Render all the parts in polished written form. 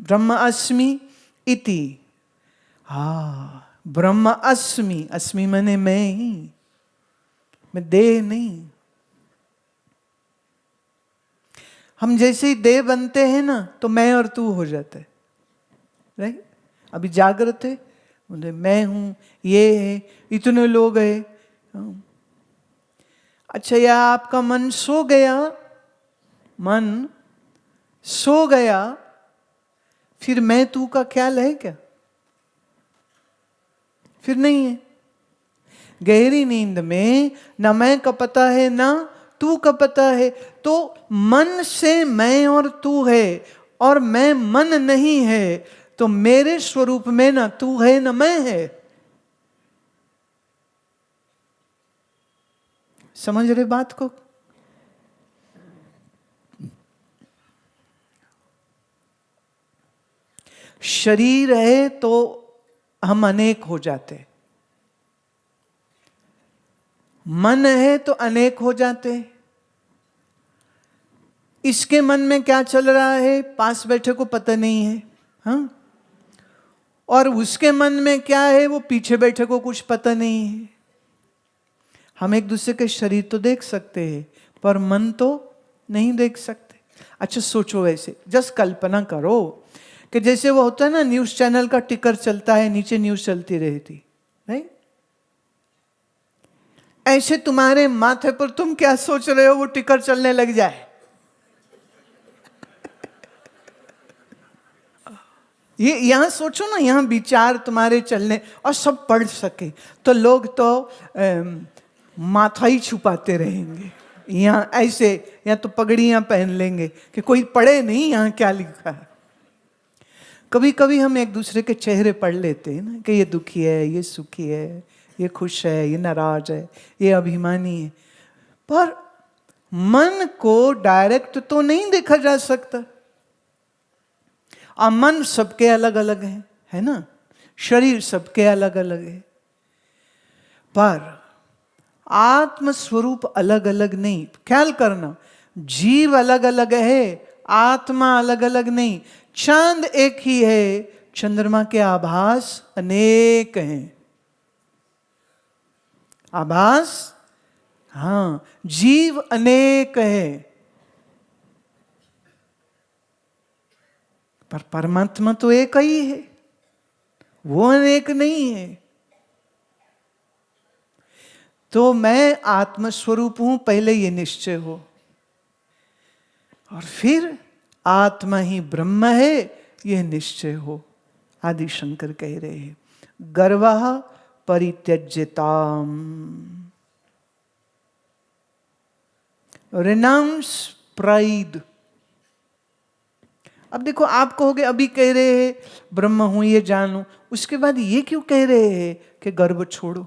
ब्रह्म अस्मि इति। ब्रह्म अस्मि, अस्मि माने मैं ही, मैं देह नहीं। हम जैसे ही देह बनते हैं ना तो मैं और तू हो जाते, राइट? अभी जागृत है, मैं हूं, ये है, इतने लोग हैं। अच्छा, या आपका मन सो गया, मन सो गया, फिर मैं तू का ख्याल है क्या? फिर नहीं है। गहरी नींद में ना मैं का पता है ना तू का पता है। तो मन से मैं और तू है, और मैं मन नहीं है, तो मेरे स्वरूप में ना तू है ना मैं है। समझ रहे बात को? शरीर है तो हम अनेक हो जाते, मन है तो अनेक हो जाते। इसके मन में क्या चल रहा है पास बैठे को पता नहीं है, हाँ? और उसके मन में क्या है वो पीछे बैठे को कुछ पता नहीं है। हम एक दूसरे के शरीर तो देख सकते हैं पर मन तो नहीं देख सकते। अच्छा सोचो, ऐसे जस्ट कल्पना करो कि जैसे वो होता है ना, न्यूज चैनल का टिकर चलता है, नीचे न्यूज चलती रहती, राइट? ऐसे तुम्हारे माथे पर तुम क्या सोच रहे हो वो टिकर चलने लग जाए। ये यहां सोचो ना, यहां विचार तुम्हारे चलने और सब पढ़ सके तो लोग तो माथा ही छुपाते रहेंगे। यहाँ ऐसे, या तो पगड़ियां पहन लेंगे कि कोई पढ़े नहीं यहाँ क्या लिखा है। कभी कभी हम एक दूसरे के चेहरे पढ़ लेते हैं ना कि ये दुखी है, ये सुखी है, ये खुश है, ये नाराज है, ये अभिमानी है। पर मन को डायरेक्ट तो नहीं देखा जा सकता। और मन सबके अलग अलग है ना, शरीर सबके अलग अलग है, पर आत्म स्वरूप अलग अलग नहीं। ख्याल करना, जीव अलग अलग है, आत्मा अलग अलग नहीं। चांद एक ही है, चंद्रमा के आभास अनेक हैं। आभास, हाँ, जीव अनेक है, पर परमात्मा तो एक ही है, वो अनेक नहीं है। तो मैं आत्मस्वरूप हूं, पहले ये निश्चय हो, और फिर आत्मा ही ब्रह्म है यह निश्चय हो। आदि शंकर कह रहे हैं, गर्वः परित्यज्यताम, रिनाउंस प्राइड। अब देखो, आप कहोगे अभी कह रहे हैं ब्रह्म हूं ये जानू, उसके बाद ये क्यों कह रहे हैं कि गर्व छोड़ो?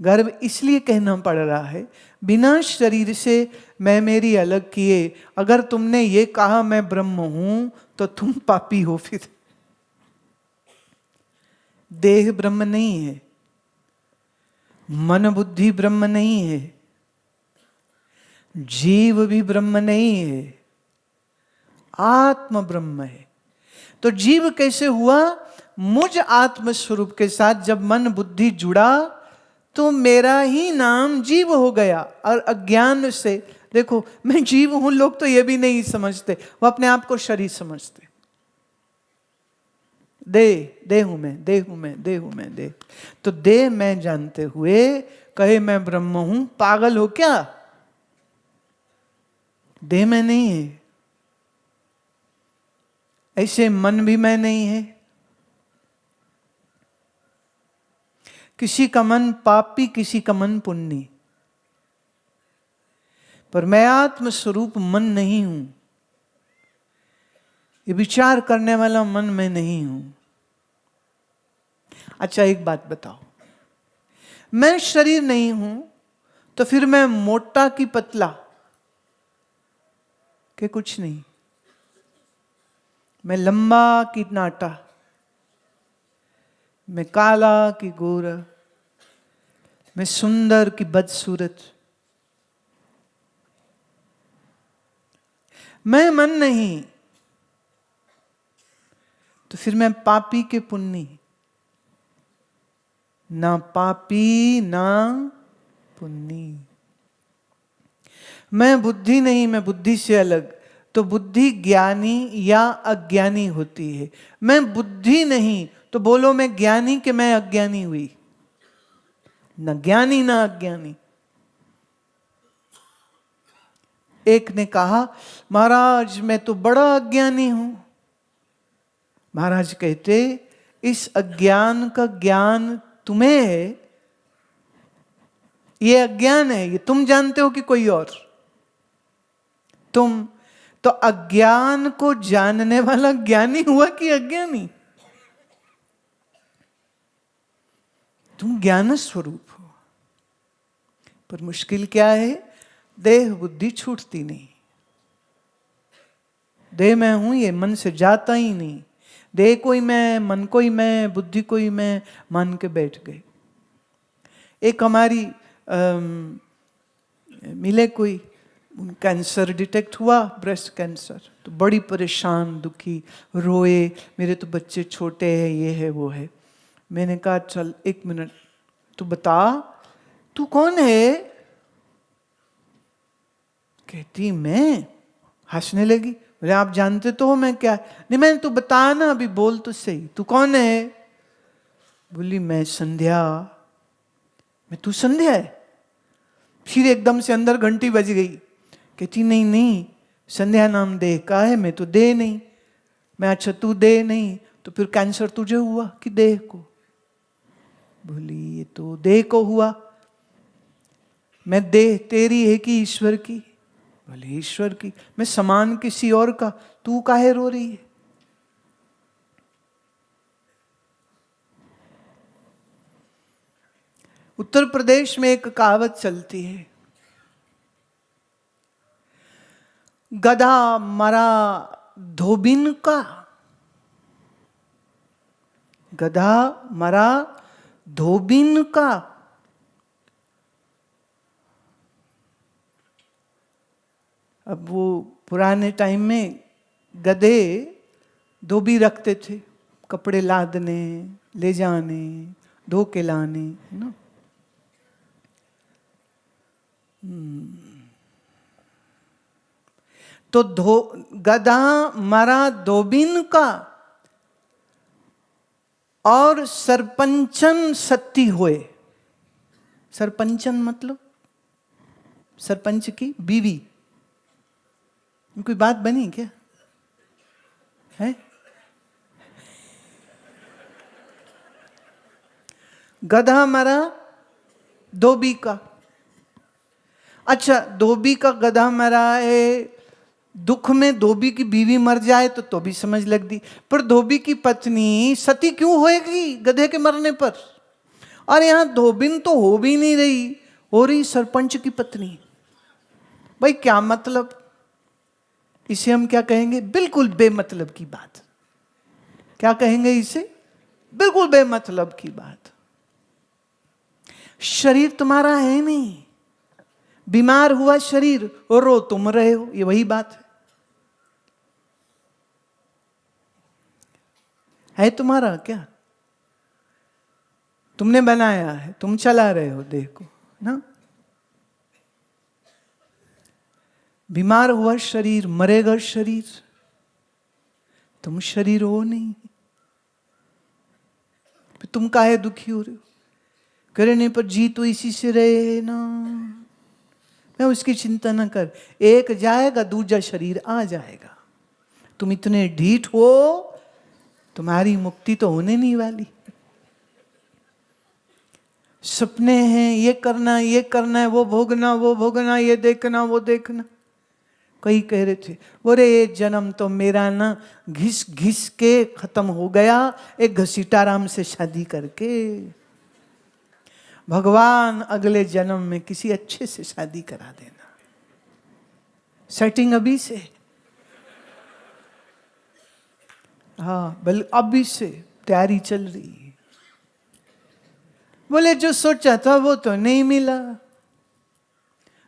गर्व इसलिए कहना पड़ रहा है, बिना शरीर से मैं मेरी अलग किए अगर तुमने ये कहा मैं ब्रह्म हूं तो तुम पापी हो। फिर देह ब्रह्म नहीं है, मन बुद्धि ब्रह्म नहीं है, जीव भी ब्रह्म नहीं है, आत्म ब्रह्म है। तो जीव कैसे हुआ? मुझ आत्म स्वरूप के साथ जब मन बुद्धि जुड़ा तो मेरा ही नाम जीव हो गया। और अज्ञान से, देखो मैं जीव हूं, लोग तो ये भी नहीं समझते, वो अपने आप को शरीर समझते। देह हूं मैं, देह हूं मैं, देह हूं मैं, देह। तो देह मैं जानते हुए कहे मैं ब्रह्म हूं, पागल हो क्या? देह में नहीं है, ऐसे मन भी मैं नहीं है। किसी का मन पापी, किसी का मन पुण्य, पर मैं आत्म स्वरूप मन नहीं हूं। ये विचार करने वाला मन मैं नहीं हूं। अच्छा एक बात बताओ, मैं शरीर नहीं हूं तो फिर मैं मोटा कि पतला के कुछ नहीं, मैं लंबा कि नाटा, मैं काला कि गोरा, मैं सुंदर कि बदसूरत। मैं मन नहीं, तो फिर मैं पापी के पुण्य, ना पापी ना पुण्य। मैं बुद्धि नहीं, मैं बुद्धि से अलग। तो बुद्धि ज्ञानी या अज्ञानी होती है। मैं बुद्धि नहीं तो बोलो मैं ज्ञानी कि मैं अज्ञानी हुई? न ज्ञानी ना अज्ञानी। एक ने कहा महाराज मैं तो बड़ा अज्ञानी हूं। महाराज कहते इस अज्ञान का ज्ञान तुम्हें है, ये अज्ञान है, ये तुम जानते हो कि कोई और? तुम। तो अज्ञान को जानने वाला ज्ञानी हुआ कि अज्ञानी? तुम ज्ञान स्वरूप हो। पर मुश्किल क्या है? देह बुद्धि छूटती नहीं। देह मैं हूं ये मन से जाता ही नहीं। देह कोई मैं, मन कोई मैं, बुद्धि कोई मैं मान के बैठ गए। एक हमारी मिले कोई, कैंसर डिटेक्ट हुआ, ब्रेस्ट कैंसर। तो बड़ी परेशान, दुखी, रोए, मेरे तो बच्चे छोटे हैं, ये है वो है। मैंने कहा चल एक मिनट, तू बता तू कौन है? कहती मैं। हंसने लगी। बोले आप जानते तो हो मैं क्या? नहीं मैंने, तू बता ना अभी, बोल तो सही, तू कौन है? बोली मैं संध्या। मैं तू संध्या है? फिर एकदम से अंदर घंटी बज गई। कहती नहीं नहीं, संध्या नाम देह का है, मैं तो देह नहीं। मैं अच्छा तू देह नहीं तो फिर कैंसर तुझे हुआ कि देह को? बोली ये तो देह को हुआ। मैं देह तेरी है कि ईश्वर की? बोले ईश्वर की। मैं समान किसी और का, तू काहे रो रही है? उत्तर प्रदेश में एक कहावत चलती है, गधा मरा धोबिन का। गधा मरा धोबिन का। अब वो पुराने टाइम में गधे धोबी रखते थे, कपड़े लादने, ले जाने, धो के लाने, है ना। तो गधा मरा धोबिन का और सरपंचन सत्ती हुए। सरपंचन मतलब सरपंच की बीवी। कोई बात बनी क्या है? गधा मरा धोबी का। अच्छा धोबी का गधा मरा है, दुख में धोबी की बीवी मर जाए तो भी समझ लगती, पर धोबी की पत्नी सती क्यों होएगी गधे के मरने पर? और यहां धोबिन तो हो भी नहीं रही, हो रही सरपंच की पत्नी। भाई क्या मतलब? इसे हम क्या कहेंगे? बिल्कुल बेमतलब की बात। क्या कहेंगे इसे? बिल्कुल बेमतलब की बात। शरीर तुम्हारा है नहीं, बीमार हुआ शरीर और रो तुम रहे हो, ये वही बात है तुम्हारा क्या? तुमने बनाया है, तुम चला रहे हो देह को ना। बीमार हुआ शरीर, मरेगा शरीर, तुम शरीर हो नहीं। फिर तुम काहे दुखी हो रहे हो? करने पर जी तो इसी से रहे ना, मैं उसकी चिंता न कर, एक जाएगा दूजा शरीर आ जाएगा। तुम इतने ढीठ हो, तुम्हारी मुक्ति तो होने नहीं वाली। सपने हैं, ये करना है, वो भोगना, ये देखना वो देखना। कई कह रहे थे बोरे ये जन्म तो मेरा ना घिस घिस के खत्म हो गया, एक घसीटाराम से शादी करके। भगवान अगले जन्म में किसी अच्छे से शादी करा देना, सेटिंग अभी से। हाँ बल अभी से तैयारी चल रही है। बोले जो सोचा था वो तो नहीं मिला,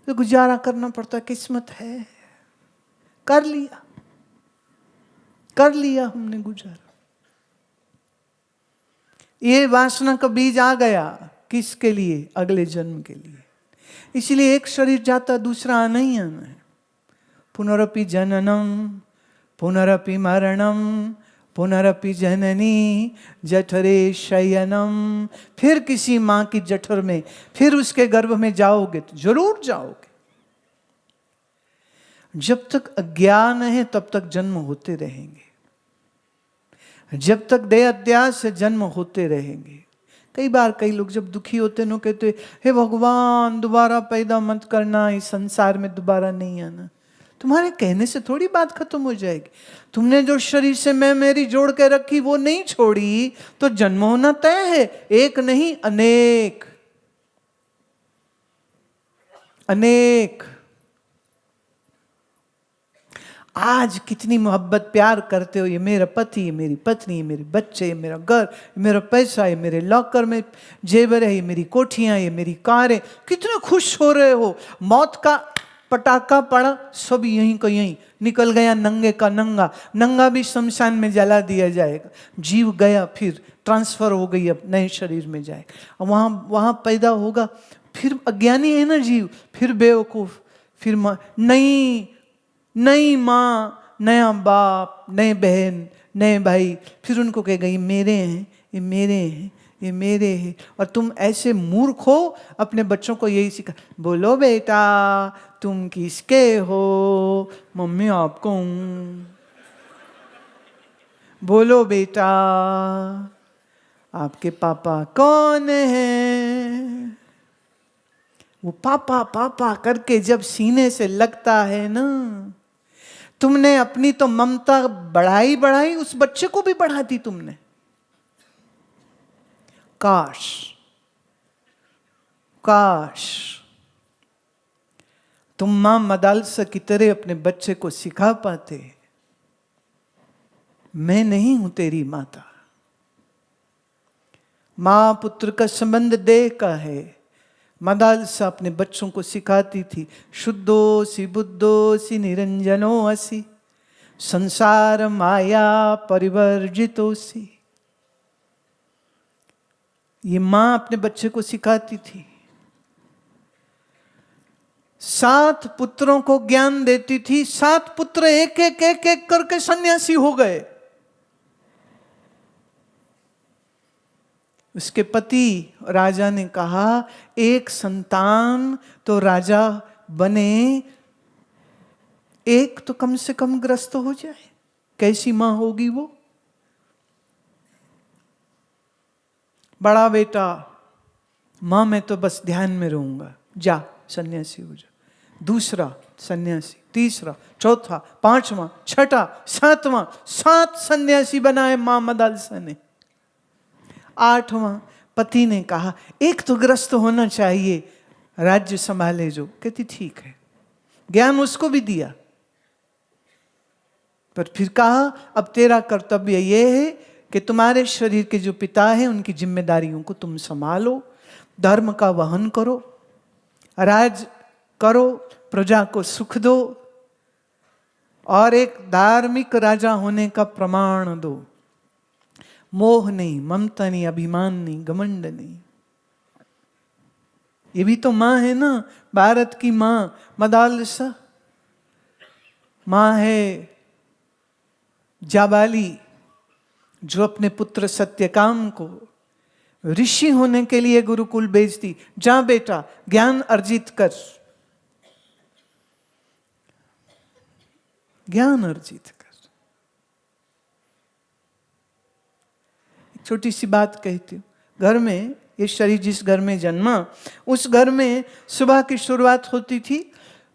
तो गुजारा करना पड़ता, किस्मत है। कर लिया हमने गुजारा। ये वासना का बीज आ गया, किसके लिए? अगले जन्म के लिए। इसलिए एक शरीर जाता, दूसरा आना ही आना है। पुनरपि जननम पुनरपि मरणम पुनरपि जननी जठरे शयनम। फिर किसी माँ की जठर में, फिर उसके गर्भ में जाओगे तो जरूर जाओगे। जब तक अज्ञान है तब तक जन्म होते रहेंगे, जब तक देह अध्यास से जन्म होते रहेंगे। कई बार कई लोग जब दुखी होते हैं, कहते हे भगवान दोबारा पैदा मत करना, इस संसार में दोबारा नहीं आना। तुम्हारे कहने से थोड़ी बात खत्म हो जाएगी। तुमने जो शरीर से मैं मेरी जोड़ के रखी वो नहीं छोड़ी तो जन्म होना तय है। एक नहीं, अनेक अनेक। आज कितनी मोहब्बत प्यार करते हो, ये मेरा पति, ये मेरी पत्नी, ये मेरे बच्चे, ये मेरा घर, ये मेरा पैसा, ये मेरे लॉकर में जेवर है, ये मेरी कोठियां, ये मेरी कारें। कितने खुश हो रहे हो। मौत का पटाखा पड़ा, सब यहीं का यहीं निकल गया, नंगे का नंगा। नंगा भी शमशान में जला दिया जाएगा। जीव गया, फिर ट्रांसफर हो गई, अब नए शरीर में जाएगा, वहाँ पैदा होगा। फिर अज्ञानी है ना जीव, फिर बेवकूफ, फिर नई माँ, नया बाप, नए बहन, नए भाई। फिर उनको कहेगा ये मेरे हैं, ये मेरे हैं, ये मेरे हैं। और तुम ऐसे मूर्ख हो, अपने बच्चों को यही सिखा, बोलो बेटा तुम किसके हो? मम्मी आपको हूँ। बोलो बेटा आपके पापा कौन है? वो पापा पापा करके जब सीने से लगता है ना, तुमने अपनी तो ममता बढ़ाई बढ़ाई, उस बच्चे को भी बढ़ा दी तुमने। काश काश तुम मां मदालसा की तरह अपने बच्चे को सिखा पाते, मैं नहीं हूं तेरी माता। मां पुत्र का संबंध देह का है। मदालसा अपने बच्चों को सिखाती थी, शुद्धोसी बुद्धोसी निरंजनोसी संसार माया परिवर्जितोसी। ये मां अपने बच्चे को सिखाती थी। 7 पुत्रों को ज्ञान देती थी। 7 पुत्र एक एक एक एक करके सन्यासी हो गए। उसके पति राजा ने कहा एक संतान तो राजा बने, एक तो कम से कम ग्रस्त हो जाए। कैसी मां होगी वो? बड़ा बेटा, मां मैं तो बस ध्यान में रहूंगा, जा सन्यासी हो जा। दूसरा सन्यासी, तीसरा, चौथा, पांचवा, छठा, सातवां, 7 सन्यासी बनाए मां मदालसा ने। 8वां पति ने कहा एक तो ग्रस्त होना चाहिए, राज्य संभाले जो। कहती ठीक है, ज्ञान उसको भी दिया, पर फिर कहा अब तेरा कर्तव्य यह है कि तुम्हारे शरीर के जो पिता हैं उनकी जिम्मेदारियों को तुम संभालो, धर्म का वहन करो, राज करो, प्रजा को सुख दो और एक धार्मिक राजा होने का प्रमाण दो। मोह नहीं, ममता नहीं, अभिमान नहीं, घमंड नहीं। ये भी तो मां है ना, भारत की मां मदालसा। मां है जाबाली, जो अपने पुत्र सत्यकाम को ऋषि होने के लिए गुरुकुल भेजती। जा बेटा ज्ञान अर्जित कर, ज्ञान अर्जित कर। एक छोटी सी बात कहती हूँ। घर में, ये शरीर जिस घर में जन्मा, उस घर में सुबह की शुरुआत होती थी।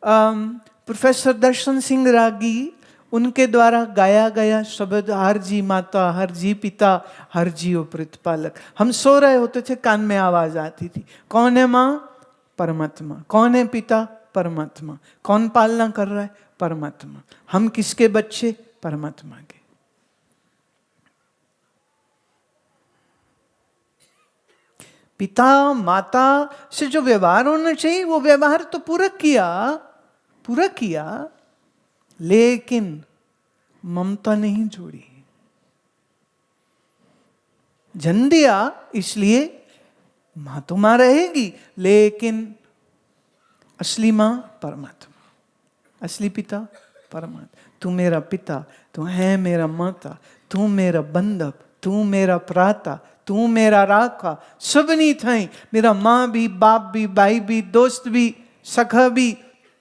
प्रोफेसर दर्शन सिंह रागी, उनके द्वारा गाया गया शब्द हर जी माता, हर जी पिता, हर जीव प्रतिपालक। हम सो रहे होते थे, कान में आवाज आती थी, कौन है माँ? परमात्मा। कौन है पिता? परमात्मा। कौन पालना कर रहा है? परमात्मा। हम किसके बच्चे? परमात्मा के। पिता माता से जो व्यवहार होना चाहिए वो व्यवहार तो पूरा किया, लेकिन ममता नहीं जोड़ी। जन्म दिया इसलिए मां तो मां रहेगी, लेकिन असली मां परमात्मा, असली पिता परमात्मा। तू मेरा पिता, तू है मेरा माता, तू मेरा बंधक, तू मेरा प्राता, तू मेरा राखा, सबनी थाई। मेरा मां भी, बाप भी, भाई भी, दोस्त भी, सखा भी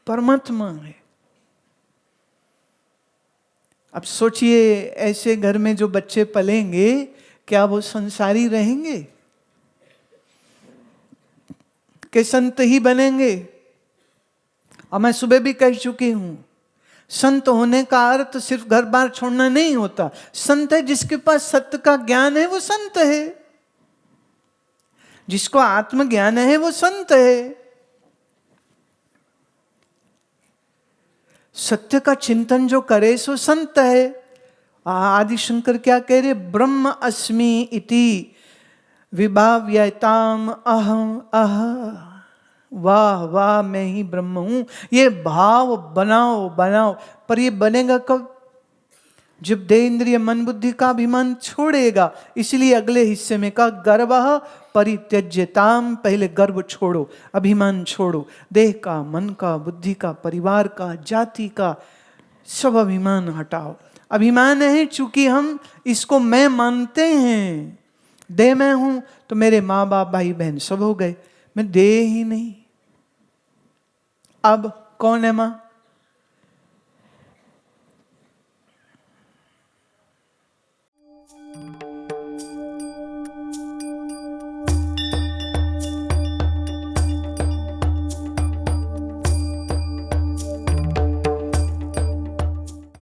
परमात्मा है। अब सोचिए, ऐसे घर में जो बच्चे पलेंगे, क्या वो संसारी रहेंगे कि संत ही बनेंगे? और मैं सुबह भी कह चुकी हूं, संत होने का अर्थ सिर्फ घर बार छोड़ना नहीं होता। संत है जिसके पास सत्य का ज्ञान है, वो संत है। जिसको आत्मज्ञान है, वो संत है। सत्य का चिंतन जो करे सो संत है। आदि शंकर क्या कह रहे? ब्रह्म अस्मि इति विभाव्यताम अहम अह। वाह वाह, मैं ही ब्रह्म हूं, ये भाव बनाओ बनाओ। पर ये बनेगा कब? जब देह इंद्रिय मन बुद्धि का अभिमान छोड़ेगा। इसलिए अगले हिस्से में कहा गर्वः परित्यज्यताम। पहले गर्व छोड़ो, अभिमान छोड़ो, देह का, मन का, बुद्धि का, परिवार का, जाति का, सब अभिमान हटाओ। अभिमान है चूंकि हम इसको मैं मानते हैं। देह में हूं तो मेरे माँ बाप, भाई बहन सब हो गए, मैं देह ही नहीं। अब कौन है मां?